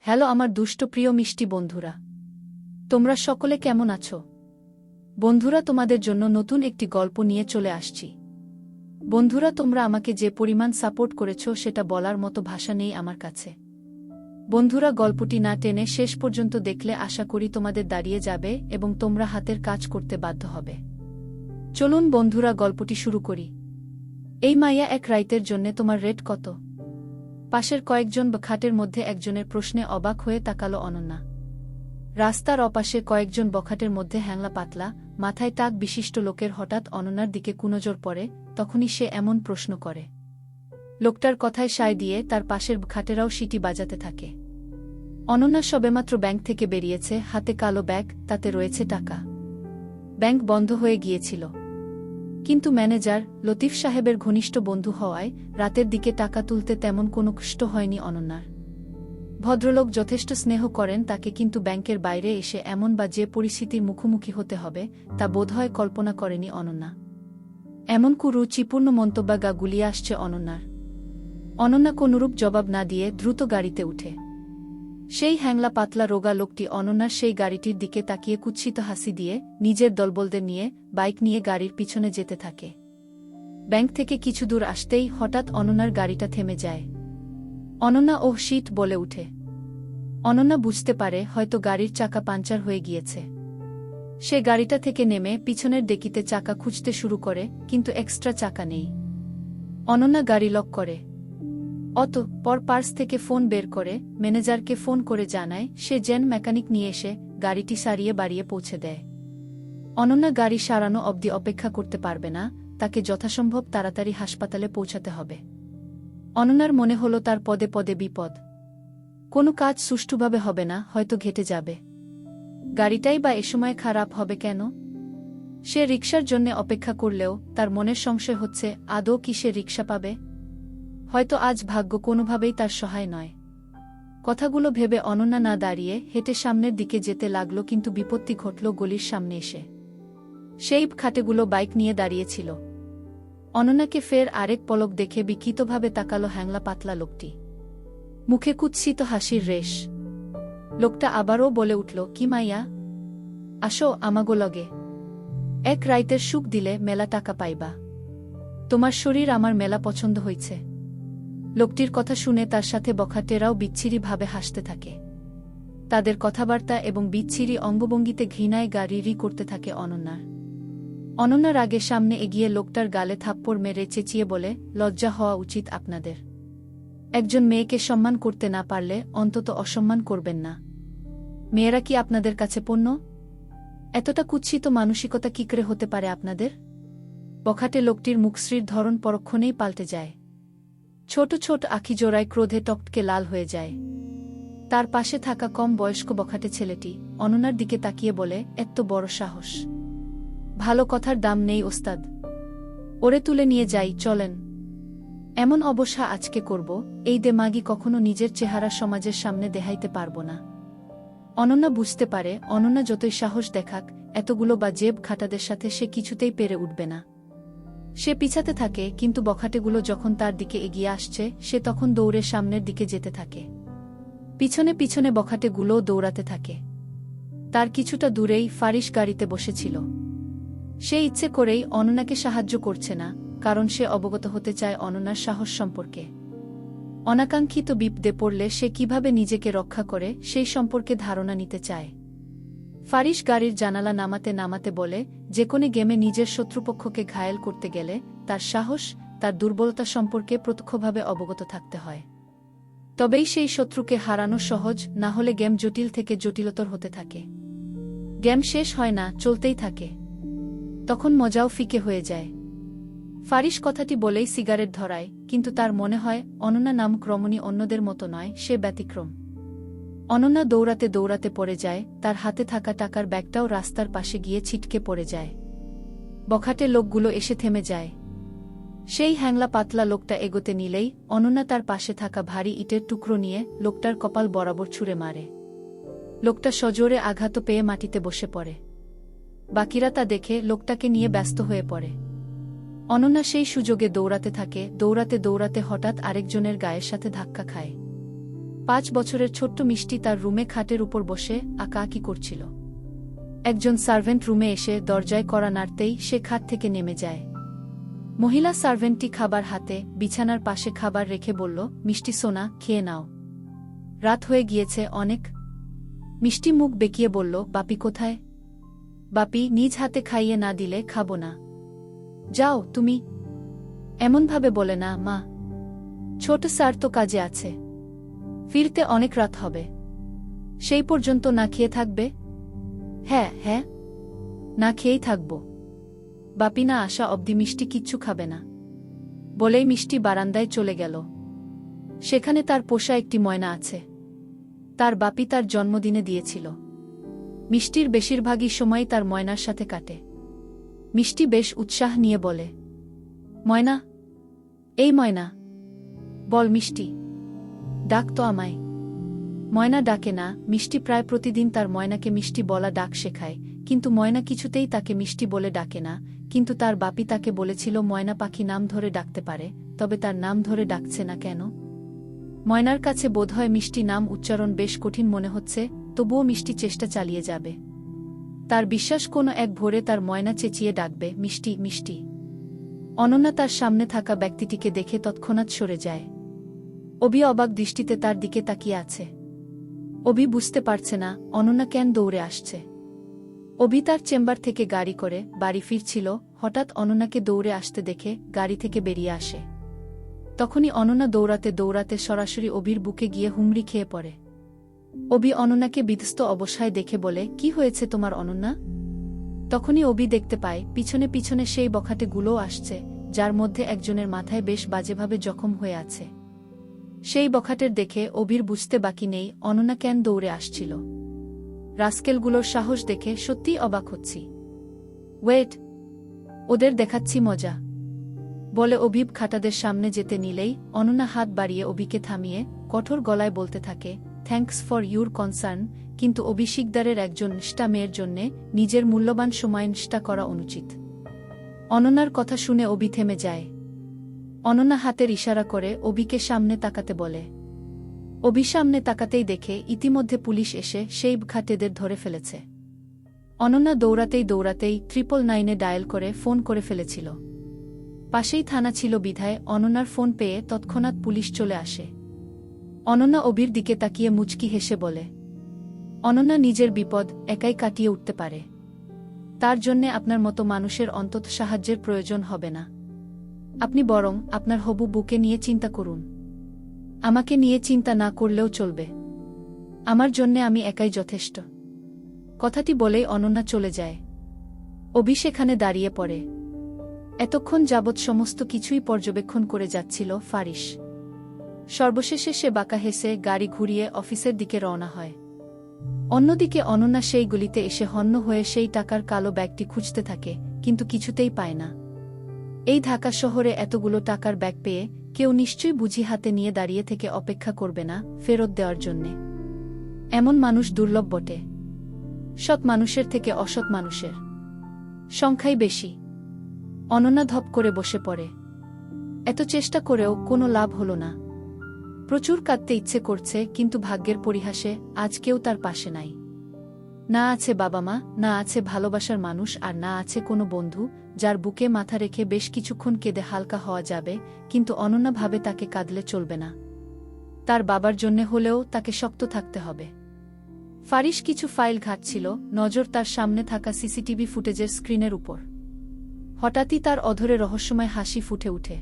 Hello আমার দুষ্ট প্রিয় মিষ্টি বন্ধুরা, তোমরা সকলে কেমন আছো? বন্ধুরা, তোমাদের জন্য নতুন একটি গল্প নিয়ে চলে আসছি। বন্ধুরা, তোমরা আমাকে যে পরিমাণ সাপোর্ট করেছো সেটা বলার মতো ভাষা নেই আমার কাছে। বন্ধুরা, গল্পটি না টেনে শেষ পর্যন্ত দেখলে আশা করি তোমাদের দাঁড়িয়ে যাবে এবং তোমরা হাতের কাজ করতে বাধ্য হবে। চলুন বন্ধুরা, গল্পটি শুরু করি। এই মাইয়া এক রাইতের জন্যে তোমার রেট কত? পাশের কয়েকজন খাটের মধ্যে একজনের প্রশ্নে অবাক হয়ে তাকালো অনন্যা। রাস্তার অপাশে কয়েকজন বখাটের মধ্যে হ্যাংলা পাতলা মাথায় টাক বিশিষ্ট লোকের হঠাৎ অনন্যার দিকে কুনজর পড়ে, তখনই সে এমন প্রশ্ন করে। লোকটার কথায় সায় দিয়ে তার পাশের খাটেরাও সিটি বাজাতে থাকে। অনন্যা সবেমাত্র ব্যাংক থেকে বেরিয়েছে, হাতে কালো ব্যাগ, তাতে রয়েছে টাকা। ব্যাংক বন্ধ হয়ে গিয়েছিল, কিন্তু ম্যানেজার লতিফ সাহেবের ঘনিষ্ঠ বন্ধু হওয়ায় রাতের দিকে টাকা তুলতে তেমন কোনো কষ্ট হয়নি অনন্যার। ভদ্রলোক যথেষ্ট স্নেহ করেন তাকে, কিন্তু ব্যাংকের বাইরে এসে এমন বা যে পরিস্থিতির মুখোমুখি হতে হবে তা বোধহয় কল্পনা করেনি অনন্যা। এমন কুরুচিপূর্ণ মন্তব্য গুলিয়ে আসছে অনন্যার। অনন্যা কোনরূপ জবাব না দিয়ে দ্রুত গাড়িতে উঠে। সেই হ্যাংলা পাতলা রোগা লোকটি অনন্যার সেই গাড়িটির দিকে তাকিয়ে কুৎসিত হাসি দিয়ে নিজের দলবলদের নিয়ে বাইক নিয়ে গাড়ির পিছনে যেতে থাকে। ব্যাংক থেকে কিছু দূর আসতেই হঠাৎ অনন্যার গাড়িটা থেমে যায়। অনন্যা ওহ শিট বলে উঠে। অনন্যা বুঝতে পারে হয়তো গাড়ির চাকা পাঞ্চার হয়ে গিয়েছে। সে গাড়িটা থেকে নেমে পিছনের ডেকিতে চাকা খুঁজতে শুরু করে, কিন্তু এক্সট্রা চাকা নেই। অনন্যা গাড়ি লক করে। অতঃপর পার্স থেকে ফোন বের করে ম্যানেজারকে ফোন করে জানায় সে যেন মেকানিক নিয়ে এসে গাড়িটি সারিয়ে বাড়িয়ে পৌঁছে দেয়। অনন্যা গাড়ি সারানো অবধি অপেক্ষা করতে পারবে না, তাকে যথাসম্ভব তাড়াতাড়ি হাসপাতালে পৌঁছাতে হবে। অনন্যার মনে হলো তার পদে পদে বিপদ। কোনো কাজ সুষ্ঠুভাবে হবে না, হয়তো ঘেটে যাবে। গাড়িটাই বা এসময় খারাপ হবে কেন? সে রিকশার জন্য অপেক্ষা করলেও তার মনের সংশয় হচ্ছে আদৌ কি সে রিকশা পাবে। হয়তো আজ ভাগ্য কোনোভাবেই তার সহায় নয়। কথাগুলো ভেবে অনন্যা না দাঁড়িয়ে হেঁটে সামনের দিকে যেতে লাগল, কিন্তু বিপত্তি ঘটল গলির সামনে এসে। সেই খাটেগুলো বাইক নিয়ে দাঁড়িয়েছিল। অনন্যাকে ফের আরেক পলক দেখে বিকৃতভাবে তাকালো হ্যাংলা পাতলা লোকটি। মুখে কুৎসিত হাসির রেশ। লোকটা আবারও বলে উঠল, কি মাইয়া, আসো আমাগো লগে। এক রাইতের সুখ দিলে মেলা টাকা পাইবা। তোমার শরীর আমার মেলা পছন্দ হইছে। লোকটির কথা শুনে তার সাথে বখাটেরাও বিচ্ছিরিভাবে হাসতে থাকে। তাদের কথাবার্তা এবং বিচ্ছিরি অঙ্গভঙ্গিতে ঘৃণায় গা রি করতে থাকে অনন্যার। অনন্যার আগে সামনে এগিয়ে লোকটার গালে থাপ্পড় মেরে চেঁচিয়ে বলে, লজ্জা হওয়া উচিত আপনাদের। একজন মেয়েকে সম্মান করতে না পারলে অন্তত অসম্মান করবেন না। মেয়েরা কি আপনাদের কাছে পণ্য? এতটা কুৎসিত মানসিকতা কি করে হতে পারে আপনাদের? বখাটে লোকটির মুখশ্রীর ধরন পরক্ষণেই পাল্টে যায়। ছোট ছোট আখি জোড়ায় ক্রোধে টকটকে লাল হয়ে যায়। তার পাশে থাকা কম বয়স্ক বখাটে ছেলেটি অনন্যার দিকে তাকিয়ে বলে, এত বড় সাহস! ভালো কথার দাম নেই ওস্তাদ। ওরে তুলে নিয়ে যাই, চলেন। এমন অবসা আজকে করব, এই দেমাগি কখনো নিজের চেহারা সমাজের সামনে দেখাইতে পারব না। অনন্যা বুঝতে পারে অনন্যা যতই সাহস দেখাক এতগুলো বা জেব খাটাদের সাথে সে কিছুতেই পেরে উঠবে না। সে পিছাতে থাকে, কিন্তু বখাটেগুলো যখন তার দিকে এগিয়ে আসছে সে তখন দৌড়ে সামনের দিকে যেতে থাকে। পিছনে পিছনে বখাটেগুলোও দৌড়াতে থাকে। তার কিছুটা দূরেই ফারিস গাড়িতে বসেছিল। সে ইচ্ছে করেই অনন্যাকে সাহায্য করছে না, কারণ সে অবগত হতে চায় অনন্যার সাহস সম্পর্কে। অনাকাঙ্ক্ষিত বিপদে পড়লে সে কিভাবে নিজেকে রক্ষা করে সেই সম্পর্কে ধারণা নিতে চায়। ফারিস গাড়ির জানালা নামাতে নামাতে বলে, যে কোনো গেমে নিজের শত্রুপক্ষকে ঘায়েল করতে গেলে তার সাহস, তার দুর্বলতা সম্পর্কে প্রত্যক্ষভাবে অবগত থাকতে হয়। তবেই সেই শত্রুকে হারানো সহজ, না হলে গেম জটিল থেকে জটিলতর হতে থাকে। গেম শেষ হয় না, চলতেই থাকে। তখন মজাও ফিকে হয়ে যায়। ফারিস কথাটি বলেই সিগারেট ধরায়, কিন্তু তার মনে হয় অনন্যা নামক রমণী অন্যদের মতো নয়, সে ব্যতিক্রম। অনন্যা দৌড়াতে দৌড়াতে পড়ে যায়, তার হাতে থাকা টাকার ব্যাগটাও রাস্তার পাশে গিয়ে ছিটকে পড়ে যায়। বখাটে লোকগুলো এসে থেমে যায়। সেই হ্যাংলা পাতলা লোকটা এগোতে নিলেই অনন্যা তার পাশে থাকা ভারী ইটের টুকরো নিয়ে লোকটার কপাল বরাবর ছুঁড়ে মারে। লোকটা সজোরে আঘাত পেয়ে মাটিতে বসে পড়ে। বাকিরা তা দেখে লোকটাকে নিয়ে ব্যস্ত হয়ে পড়ে। অনন্যা সেই সুযোগে দৌড়াতে থাকে, দৌড়াতে দৌড়াতে হঠাৎ আরেকজনের গায়ের সাথে ধাক্কা খায়। 5 বছরের ছোট্ট মিষ্টি তার রুমে খাটের উপর বসে আঁকাআঁকি করছিল। একজন সার্ভেন্ট রুমে এসে দরজায় কড়া নাড়তেই সে খাট থেকে নেমে যায়। মহিলা সার্ভেন্টটি খাবার হাতে বিছানার পাশে খাবার রেখে বলল, মিষ্টি সোনা, খেয়ে নাও। রাত হয়ে গিয়েছে অনেক। মিষ্টি মুখ বেঁকিয়ে বলল, বাপি কোথায়? বাপি নিজ হাতে খাইয়ে না দিলে খাবো না। যাও তুমি। এমনভাবে বলে না মা, ছোট স্যার তো কাজে আছে, ফিরতে অনেক রাত হবে। সেই পর্যন্ত না খেয়ে থাকবে? হ্যাঁ হ্যাঁ, না খেয়েই থাকব। বাপি না আসা অবধি মিষ্টি কিচ্ছু খাবে না। বলেই মিষ্টি বারান্দায় চলে গেল। সেখানে তার পোষা একটি ময়না আছে। তার বাপি তার জন্মদিনে দিয়েছিল। মিষ্টির বেশিরভাগই সময় তার ময়নার সাথে কাটে। মিষ্টি বেশ উৎসাহ নিয়ে বলে, ময়না, এই ময়না, বল মিষ্টি, ডাক তো আমায়। ময়না ডাকে না। মিষ্টি প্রায় প্রতিদিন তার ময়নাকে মিষ্টি বলা ডাক শেখায়, কিন্তু ময়না কিছুতেই তাকে মিষ্টি বলে ডাকে না। কিন্তু তার বাপি তাকে বলেছিল ময়না পাখি নাম ধরে ডাকতে পারে, তবে তার নাম ধরে ডাকছে না কেন? ময়নার কাছে বোধহয় মিষ্টি নাম উচ্চারণ বেশ কঠিন মনে হচ্ছে, তবুও মিষ্টি চেষ্টা চালিয়ে যাবে। তার বিশ্বাস কোনো এক ভোরে তার ময়না চেঁচিয়ে ডাকবে, মিষ্টি মিষ্টি। অনন্যা তার সামনে থাকা ব্যক্তিটিকে দেখে তৎক্ষণাৎ সরে যায়। অভি অবাক দৃষ্টিতে তার দিকে তাকিয়ে আছে। অভি বুঝতে পারছে না অনন্যা কেন দৌড়ে আসছে। অভি তার চেম্বার থেকে গাড়ি করে বাড়ি ফিরছিল, হঠাৎ অনন্যাকে দৌড়ে আসতে দেখে গাড়ি থেকে বেরিয়ে আসে। তখনই অনন্যা দৌড়াতে দৌড়াতে সরাসরি অভির বুকে গিয়ে হুমড়ি খেয়ে পড়ে। অভি অনন্যাকে বিধ্বস্ত অবস্থায় দেখে বলে, কি হয়েছে তোমার অনন্যা? তখনই অভি দেখতে পায় পিছনে পিছনে সেই বখাটেগুলোও আসছে, যার মধ্যে একজনের মাথায় বেশ বাজেভাবে জখম হয়ে আছে। সেই বখাটের দেখে অভির বুঝতে বাকি নেই অনন্যা কেন দৌড়ে আসছিল। রাস্কেলগুলোর সাহস দেখে সত্যিই অবাক হচ্ছি। ওয়েট, ওদের দেখাচ্ছি মজা, বলে অভিব খাটাদের সামনে যেতে নিলেই অনন্যা হাত বাড়িয়ে অভিকে থামিয়ে কঠোর গলায় বলতে থাকে, থ্যাঙ্কস ফর ইউর কনসার্ন, কিন্তু অভি শিকদারের একজন নিষ্ঠা মেয়ের জন্যে নিজের মূল্যবান সময় নিষ্ঠা করা অনুচিত। অনন্যার কথা শুনে অভি থেমে যায়। অনন্যা হাতের ইশারা করে অভিকে সামনে তাকাতে বলে। অভি সামনে তাকাতেই দেখে ইতিমধ্যে পুলিশ এসে সেই খাটেদের ধরে ফেলেছে। অনন্যা দৌড়াতেই দৌড়াতেই 999-এ ডায়াল করে ফোন করে ফেলেছিল। পাশেই থানা ছিল বিধায় অনন্যার ফোন পেয়ে তৎক্ষণাৎ পুলিশ চলে আসে। অনন্যা অভির দিকে তাকিয়ে মুচকি হেসে বলে, অনন্যা নিজের বিপদ একাই কাটিয়ে উঠতে পারে, তার জন্যে আপনার মতো মানুষের অন্তত সাহায্যের প্রয়োজন হবে না। আপনি বরং আপনার হবু বুকে নিয়ে চিন্তা করুন। আমাকে নিয়ে চিন্তা না করলেও চলবে, আমার জন্যে আমি একাই যথেষ্ট। কথাটি বলেই অনন্যা চলে যায়। অভি সেখানে দাঁড়িয়ে পড়ে। এতক্ষণ যাবৎ সমস্ত কিছুই পর্যবেক্ষণ করে যাচ্ছিল ফারিস। সর্বশেষে সে বাঁকা হেসে গাড়ি ঘুরিয়ে অফিসের দিকে রওনা হয়। অন্যদিকে অনন্যা সেই গলিতে এসে হন্য হয়ে সেই টাকার কালো ব্যাগটি খুঁজতে থাকে, কিন্তু কিছুতেই পায় না। এই ঢাকা শহরে এতগুলো টাকার ব্যাগ পেয়ে কেউ নিশ্চয়ই বুঝি হাতে নিয়ে দাঁড়িয়ে থেকে অপেক্ষা করবে না ফেরত দেওয়ার জন্যে। এমন মানুষ দুর্লভ বটে। সৎ মানুষের থেকে অসৎ মানুষের সংখ্যাই বেশি। অনন্যা ধপ করে বসে পড়ে। এত চেষ্টা করেও কোনো লাভ হল না। প্রচুর কাঁদতে ইচ্ছে করছে, কিন্তু ভাগ্যের পরিহাসে আজ কেউ তার পাশে নাই। না আছে বাবা মা, না আছে ভালোবাসার মানুষ, আর না আছে কোনো বন্ধু যার বুকে মাথা রেখে বেশ কিছুক্ষণ কেঁদে হালকা হওয়া যাবে। কিন্তু অনন্যা ভাবে তাকে কাঁদলে চলবে না, তার বাবার জন্যে হলেও তাকে শক্ত থাকতে হবে। ফারিস কিছু ফাইল ঘাঁটছিল, নজর তার সামনে থাকা সিসিটিভি ফুটেজের স্ক্রিনের উপর। হঠাৎই তার অধরে রহস্যময় হাসি ফুটে উঠে।